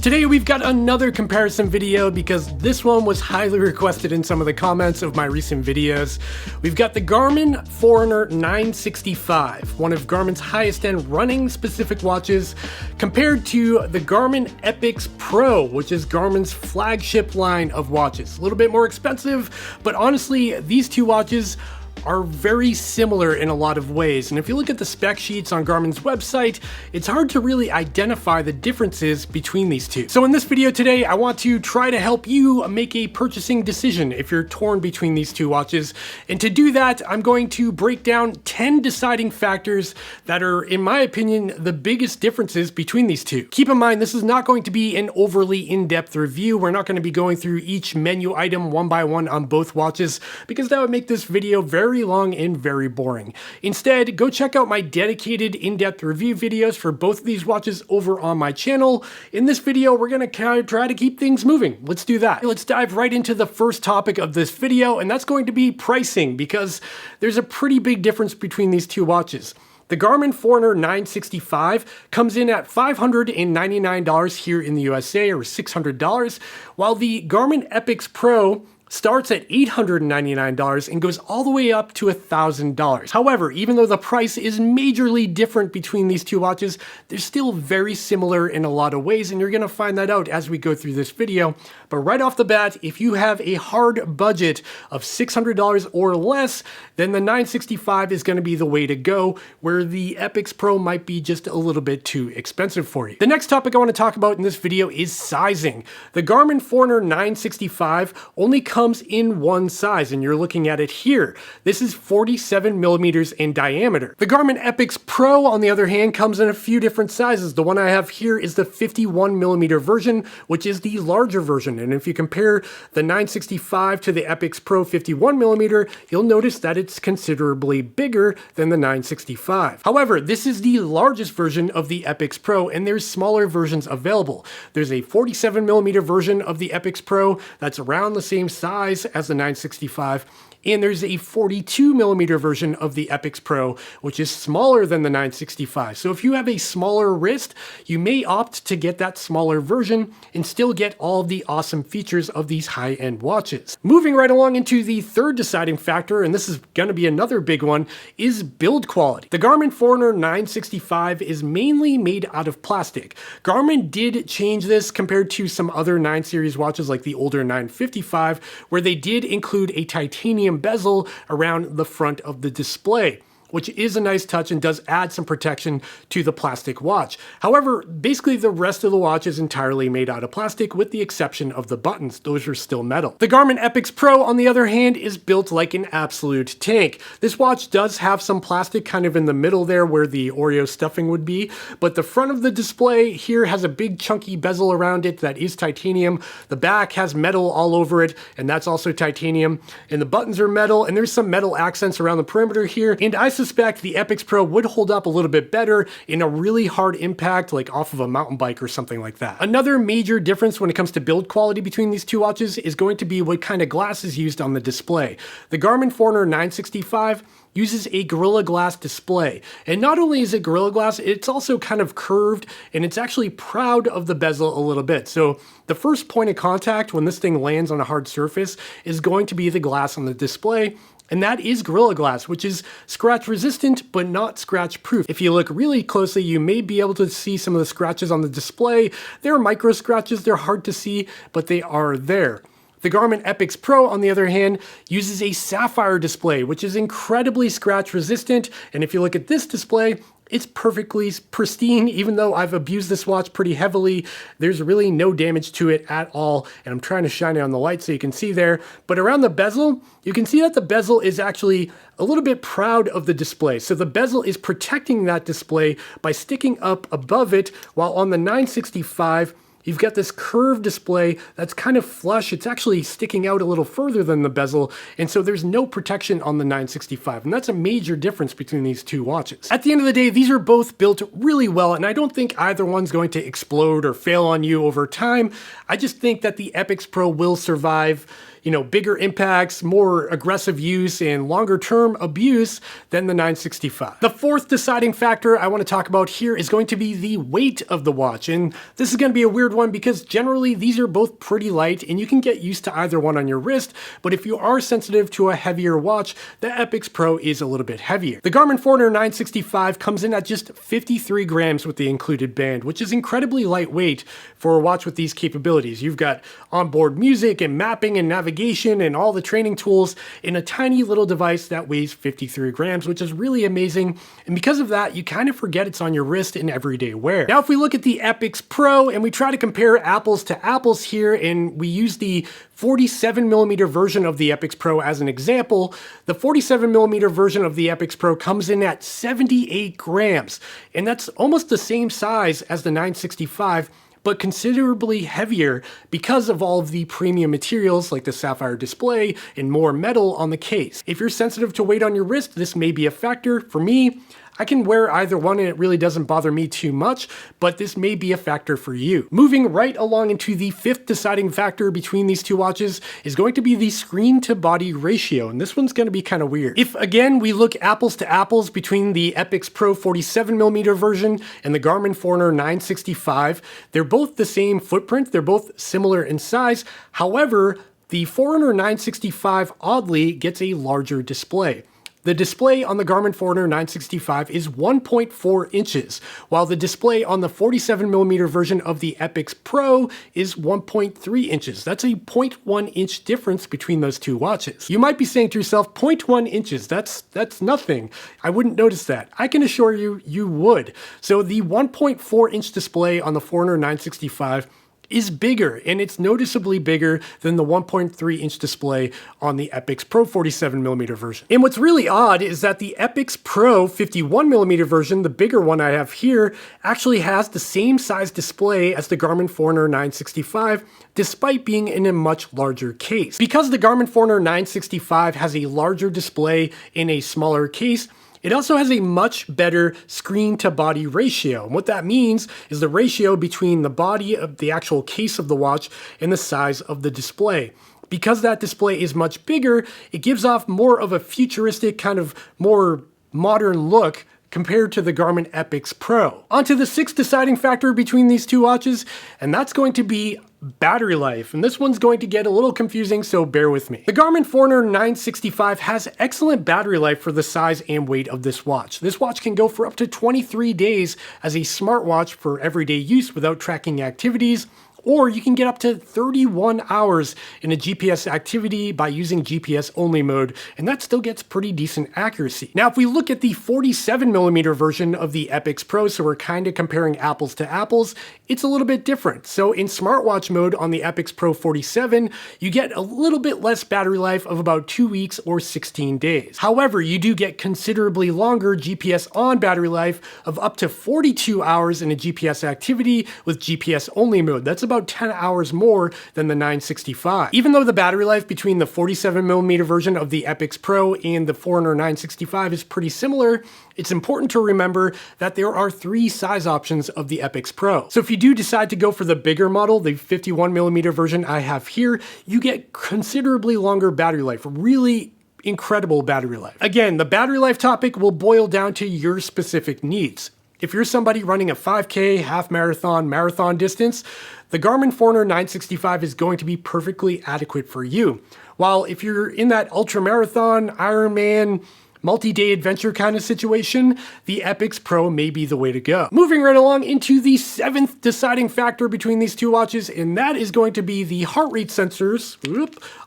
Today we've got another comparison video because this one was highly requested in some of the comments of my recent videos. We've got the Garmin Forerunner 965, one of Garmin's highest end running specific watches, compared to the Garmin Epix Pro, which is Garmin's flagship line of watches. A little bit more expensive, but honestly, these two watches are very similar in a lot of ways, and if you look at the spec sheets on Garmin's website, it's hard to really identify the differences between these two. So in this video today, I want to try to help you make a purchasing decision if you're torn between these two watches, and to do that, I'm going to break down 10 deciding factors that are, in my opinion, the biggest differences between these two. Keep in mind, this is not going to be an overly in-depth review. We're not going to be going through each menu item one by one on both watches, because that would make this video very long and very boring. Instead, go check out my dedicated in-depth review videos for both of these watches over on my channel. In this video, we're going to try to keep things moving. Let's do that. Let's dive right into the first topic of this video, and that's going to be pricing, because there's a pretty big difference between these two watches. The Garmin Forerunner 965 comes in at $599 here in the USA, or $600, while the Garmin Epix Pro starts at $899 and goes all the way up to $1,000. However, even though the price is majorly different between these two watches, they're still very similar in a lot of ways, and you're gonna find that out as we go through this video. But right off the bat, if you have a hard budget of $600 or less, then the 965 is gonna be the way to go, where the Epix Pro might be just a little bit too expensive for you. The next topic I wanna talk about in this video is sizing. The Garmin Forerunner 965 only comes in one size, and you're looking at it here. This is 47 millimeters in diameter. The Garmin Epix Pro, on the other hand, comes in a few different sizes. The one I have here is the 51 millimeter version, which is the larger version. And if you compare the 965 to the Epix Pro 51 millimeter, you'll notice that it's considerably bigger than the 965. However, this is the largest version of the Epix Pro, and there's smaller versions available. There's a 47 millimeter version of the Epix Pro that's around the same size as the 965, and there's a 42 millimeter version of the Epix Pro, which is smaller than the 965. So if you have a smaller wrist, you may opt to get that smaller version and still get all of the awesome features of these high-end watches. Moving right along into the third deciding factor, and this is going to be another big one, is build quality. The Garmin Forerunner 965 is mainly made out of plastic. Garmin did change this compared to some other 9 series watches like the older 955, where they did include a titanium bezel around the front of the display, which is a nice touch and does add some protection to the plastic watch. However, basically the rest of the watch is entirely made out of plastic with the exception of the buttons. Those are still metal. The Garmin Epix Pro, on the other hand, is built like an absolute tank. This watch does have some plastic kind of in the middle there where the Oreo stuffing would be, but the front of the display here has a big chunky bezel around it that is titanium. The back has metal all over it, and that's also titanium. And the buttons are metal, and there's some metal accents around the perimeter here, and I suspect the Epix Pro would hold up a little bit better in a really hard impact, like off of a mountain bike or something like that. Another major difference when it comes to build quality between these two watches is going to be what kind of glass is used on the display. The Garmin Forerunner 965 uses a Gorilla Glass display. And not only is it Gorilla Glass, it's also kind of curved, and it's actually proud of the bezel a little bit. So the first point of contact when this thing lands on a hard surface is going to be the glass on the display. And that is Gorilla Glass, which is scratch resistant, but not scratch proof. If you look really closely, you may be able to see some of the scratches on the display. They're micro scratches, they're hard to see, but they are there. The Garmin Epix Pro, on the other hand, uses a sapphire display, which is incredibly scratch resistant. And if you look at this display, it's perfectly pristine. Even though I've abused this watch pretty heavily, there's really no damage to it at all. And I'm trying to shine it on the light so you can see there. But around the bezel, you can see that the bezel is actually a little bit proud of the display. So the bezel is protecting that display by sticking up above it, while on the 965, you've got this curved display that's kind of flush. It's actually sticking out a little further than the bezel, and so there's no protection on the 965, and that's a major difference between these two watches. At the end of the day, these are both built really well, and I don't think either one's going to explode or fail on you over time. I just think that the Epix Pro will survive bigger impacts, more aggressive use, and longer term abuse than the 965. The fourth deciding factor I want to talk about here is going to be the weight of the watch. And this is going to be a weird third one because generally these are both pretty light and you can get used to either one on your wrist, but if you are sensitive to a heavier watch, the Epix Pro is a little bit heavier. The Garmin Forerunner 965 comes in at just 53 grams with the included band, which is incredibly lightweight for a watch with these capabilities. You've got onboard music and mapping and navigation and all the training tools in a tiny little device that weighs 53 grams, which is really amazing. And because of that, you kind of forget it's on your wrist in everyday wear. Now, if we look at the Epix Pro and we try to compare apples to apples here, and we use the 47mm version of the Epix Pro as an example, the 47mm version of the Epix Pro comes in at 78 grams, and that's almost the same size as the 965, but considerably heavier because of all of the premium materials like the sapphire display and more metal on the case. If you're sensitive to weight on your wrist, this may be a factor. For me, I can wear either one and it really doesn't bother me too much, but this may be a factor for you. Moving right along into the fifth deciding factor between these two watches is going to be the screen to body ratio, and this one's going to be kind of weird. If again we look apples to apples between the Epix Pro 47mm version and the Garmin Forerunner 965, they're both the same footprint, they're both similar in size. However, the Forerunner 965 oddly gets a larger display. The display on the Garmin Forerunner 965 is 1.4 inches, while the display on the 47mm version of the Epix Pro is 1.3 inches. That's a 0.1 inch difference between those two watches. You might be saying to yourself, 0.1 inches, that's nothing. I wouldn't notice that. I can assure you, you would. So the 1.4 inch display on the Forerunner 965 is bigger, and it's noticeably bigger than the 1.3 inch display on the Epix Pro 47mm version. And what's really odd is that the Epix Pro 51mm version, the bigger one I have here, actually has the same size display as the Garmin Forerunner 965, despite being in a much larger case. Because the Garmin Forerunner 965 has a larger display in a smaller case, it also has a much better screen to body ratio. And what that means is the ratio between the body of the actual case of the watch and the size of the display. Because that display is much bigger, it gives off more of a futuristic, kind of more modern look compared to the Garmin Epix Pro. On to the sixth deciding factor between these two watches, and that's going to be battery life. And this one's going to get a little confusing, so bear with me. The Garmin Forerunner 965 has excellent battery life for the size and weight of this watch. This watch can go for up to 23 days as a smartwatch for everyday use without tracking activities, or you can get up to 31 hours in a GPS activity by using GPS only mode, and that still gets pretty decent accuracy. Now, if we look at the 47mm version of the Epix Pro, so we're kind of comparing apples to apples, it's a little bit different. So in smartwatch mode on the Epix Pro 47, you get a little bit less battery life of about 2 weeks or 16 days. However, you do get considerably longer GPS on battery life of up to 42 hours in a GPS activity with GPS only mode. That's about 10 hours more than the 965. Even though the battery life between the 47mm version of the Epix Pro and the Forerunner 965 is pretty similar, it's important to remember that there are 3 size options of the Epix Pro. So if you do decide to go for the bigger model, the 51mm version I have here, you get considerably longer battery life, really incredible battery life. Again, the battery life topic will boil down to your specific needs. If you're somebody running a 5K, half marathon, marathon distance, the Garmin Forerunner 965 is going to be perfectly adequate for you. While if you're in that ultra marathon, Ironman, multi-day adventure kind of situation, the Epix Pro may be the way to go. Moving right along into the 7th deciding factor between these two watches, and that is going to be the heart rate sensors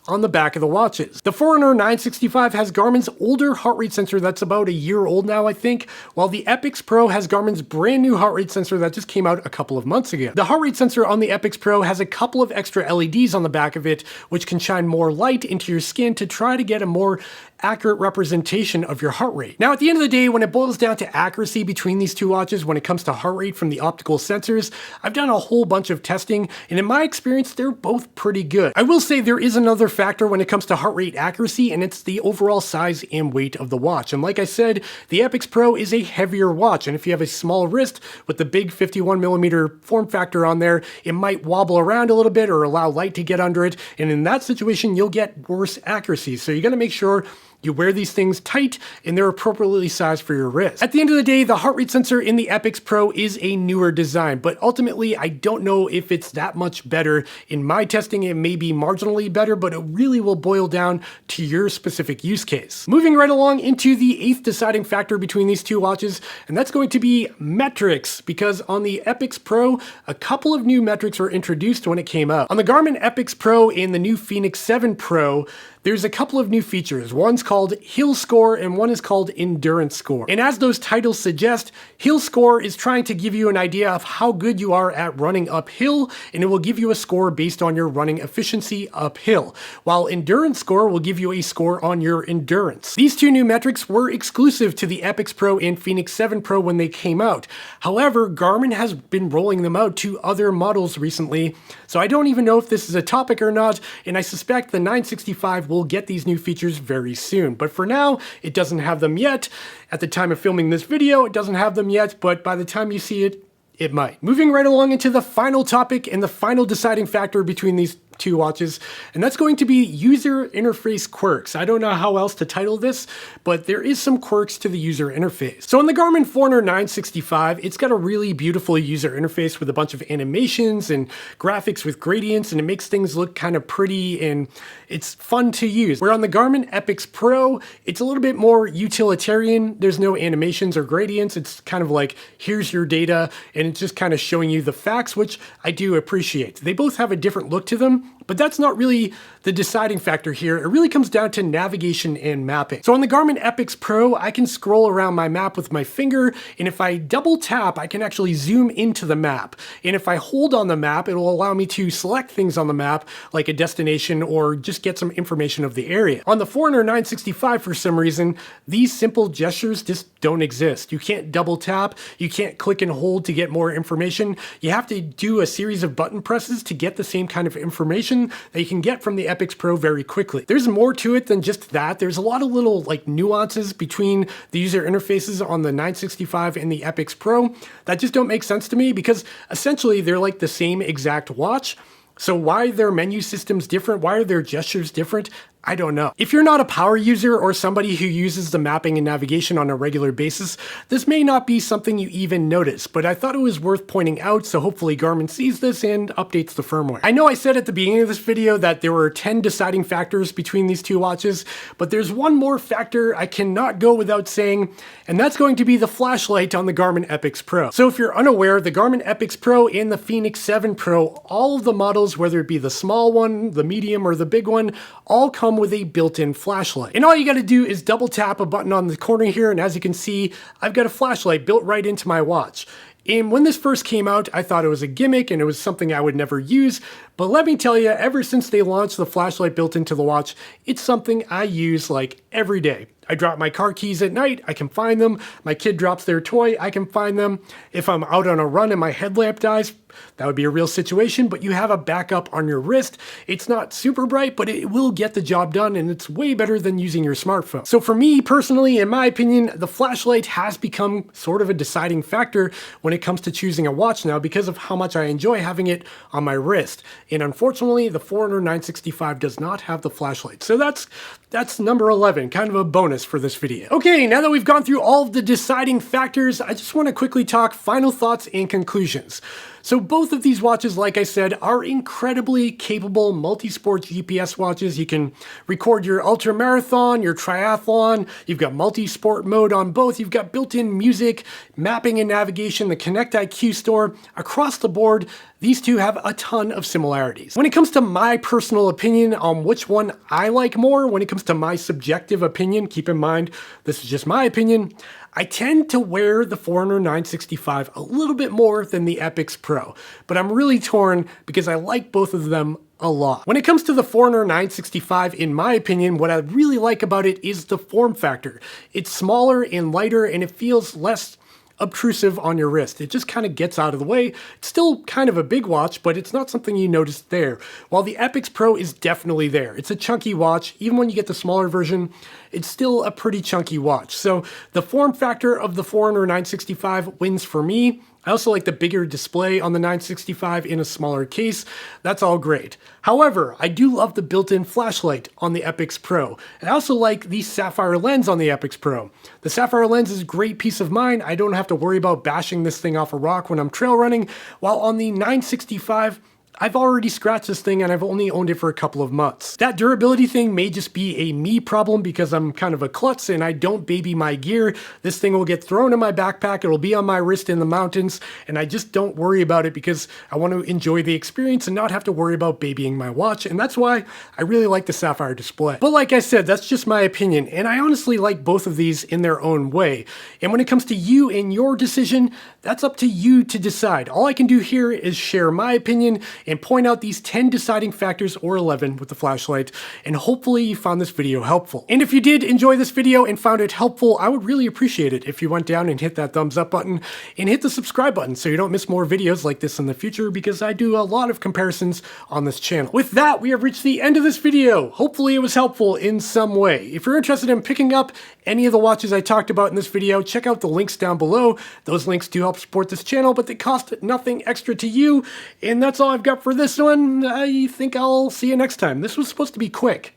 on the back of the watches. The Forerunner 965 has Garmin's older heart rate sensor that's about a year old now, I think, while the Epix Pro has Garmin's brand new heart rate sensor that just came out a couple of months ago. The heart rate sensor on the Epix Pro has a couple of extra LEDs on the back of it, which can shine more light into your skin to try to get a more accurate representation of your heart rate. Now, at the end of the day, when it boils down to accuracy between these two watches, when it comes to heart rate from the optical sensors, I've done a whole bunch of testing, and in my experience, they're both pretty good. I will say there is another factor when it comes to heart rate accuracy, and it's the overall size and weight of the watch. And like I said, the Epix Pro is a heavier watch, and if you have a small wrist with the big 51mm form factor on there, it might wobble around a little bit or allow light to get under it, and in that situation, you'll get worse accuracy. So you gotta make sure You wear these things tight and they're appropriately sized for your wrist. At the end of the day, the heart rate sensor in the Epix Pro is a newer design, but ultimately I don't know if it's that much better. In my testing, it may be marginally better, but it really will boil down to your specific use case. Moving right along into the 8th deciding factor between these two watches, and that's going to be metrics, because on the Epix Pro, a couple of new metrics were introduced when it came out. On the Garmin Epix Pro and the new Fenix 7 Pro, there's a couple of new features. One's called Hill Score and one is called Endurance Score. And as those titles suggest, Hill Score is trying to give you an idea of how good you are at running uphill, and it will give you a score based on your running efficiency uphill, while Endurance Score will give you a score on your endurance. These two new metrics were exclusive to the Epix Pro and Fenix 7 Pro when they came out. However, Garmin has been rolling them out to other models recently, so I don't even know if this is a topic or not, and I suspect the 965 will get these new features very soon. But for now, it doesn't have them yet. At the time of filming this video, it doesn't have them yet, but by the time you see it, it might. Moving right along into the final topic and the final deciding factor between these two watches, and that's going to be user interface quirks. I don't know how else to title this, but there is some quirks to the user interface. So on the Garmin Forerunner 965, it's got a really beautiful user interface with a bunch of animations and graphics with gradients, and it makes things look kind of pretty and it's fun to use. Where on the Garmin Epix Pro, it's a little bit more utilitarian. There's no animations or gradients. It's kind of like, here's your data, and it's just kind of showing you the facts, which I do appreciate. They both have a different look to them, but that's not really the deciding factor here. It really comes down to navigation and mapping. So on the Garmin Epix Pro, I can scroll around my map with my finger, and if I double tap, I can actually zoom into the map. And if I hold on the map, it will allow me to select things on the map, like a destination or just get some information of the area. On the Forerunner 965, for some reason, these simple gestures just don't exist. You can't double tap, you can't click and hold to get more information. You have to do a series of button presses to get the same kind of information that you can get from the Epix Pro very quickly. There's more to it than just that. There's a lot of little like nuances between the user interfaces on the 965 and the Epix Pro that just don't make sense to me, because essentially they're like the same exact watch. So why are their menu systems different? Why are their gestures different? I don't know. If you're not a power user or somebody who uses the mapping and navigation on a regular basis, this may not be something you even notice, but I thought it was worth pointing out, so hopefully Garmin sees this and updates the firmware. I know I said at the beginning of this video that there were 10 deciding factors between these two watches, but there's one more factor I cannot go without saying, and that's going to be the flashlight on the Garmin Epix Pro. So if you're unaware, the Garmin Epix Pro and the Fenix 7 Pro, all of the models, whether it be the small one, the medium, or the big one, all come with a built-in flashlight. And all you gotta do is double tap a button on the corner here, and as you can see, I've got a flashlight built right into my watch. And when this first came out, I thought it was a gimmick and it was something I would never use, but let me tell you, ever since they launched the flashlight built into the watch, it's something I use like every day. I drop my car keys at night, I can find them. My kid drops their toy, I can find them. If I'm out on a run and my headlamp dies, that would be a real situation, but you have a backup on your wrist. It's not super bright, but it will get the job done, and it's way better than using your smartphone. So for me personally, in my opinion, the flashlight has become sort of a deciding factor when it comes to choosing a watch now, because of how much I enjoy having it on my wrist. And unfortunately, the Forerunner 965 does not have the flashlight. So that's number 11, kind of a bonus for this video. Okay, now that we've gone through all of the deciding factors, I just want to quickly talk final thoughts and conclusions. So both of these watches, like I said, are incredibly capable multi-sport GPS watches. You can record your ultra marathon, your triathlon, you've got multi-sport mode on both, you've got built-in music, mapping and navigation, the Connect IQ store. Across the board, these two have a ton of similarities. When it comes to my personal opinion on which one I like more, when it comes to my subjective opinion, keep in mind, this is just my opinion, I tend to wear the Forerunner 965 a little bit more than the Epix Pro, but I'm really torn because I like both of them a lot. When it comes to the Forerunner 965, in my opinion, what I really like about it is the form factor. It's smaller and lighter, and it feels less obtrusive on your wrist. It just kind of gets out of the way. It's still kind of a big watch, but it's not something you notice there. While the Epix Pro is definitely there. It's a chunky watch. Even when you get the smaller version, it's still a pretty chunky watch. So the form factor of the Forerunner 965 wins for me. I also like the bigger display on the 965 in a smaller case. That's all great. However, I do love the built-in flashlight on the Epix Pro. And I also like the sapphire lens on the Epix Pro. The sapphire lens is a great peace of mind. I don't have to worry about bashing this thing off a rock when I'm trail running, while on the 965, I've already scratched this thing and I've only owned it for a couple of months. That durability thing may just be a me problem because I'm kind of a klutz and I don't baby my gear. This thing will get thrown in my backpack, it'll be on my wrist in the mountains, and I just don't worry about it because I want to enjoy the experience and not have to worry about babying my watch, and that's why I really like the sapphire display. But like I said, that's just my opinion, and I honestly like both of these in their own way. And when it comes to you and your decision, that's up to you to decide. All I can do here is share my opinion and point out these 10 deciding factors, or 11 with the flashlight, and hopefully you found this video helpful. And if you did enjoy this video and found it helpful, I would really appreciate it if you went down and hit that thumbs up button and hit the subscribe button so you don't miss more videos like this in the future, because I do a lot of comparisons on this channel. With that, we have reached the end of this video. Hopefully it was helpful in some way. If you're interested in picking up any of the watches I talked about in this video, check out the links down below. Those links do help support this channel, but they cost nothing extra to you. And that's all I've got for this one. I think I'll see you next time. This was supposed to be quick.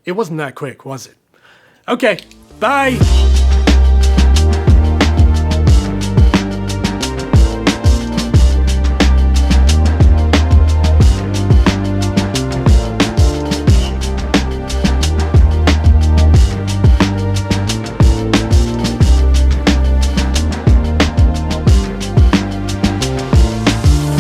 It wasn't that quick, was it? Okay, bye!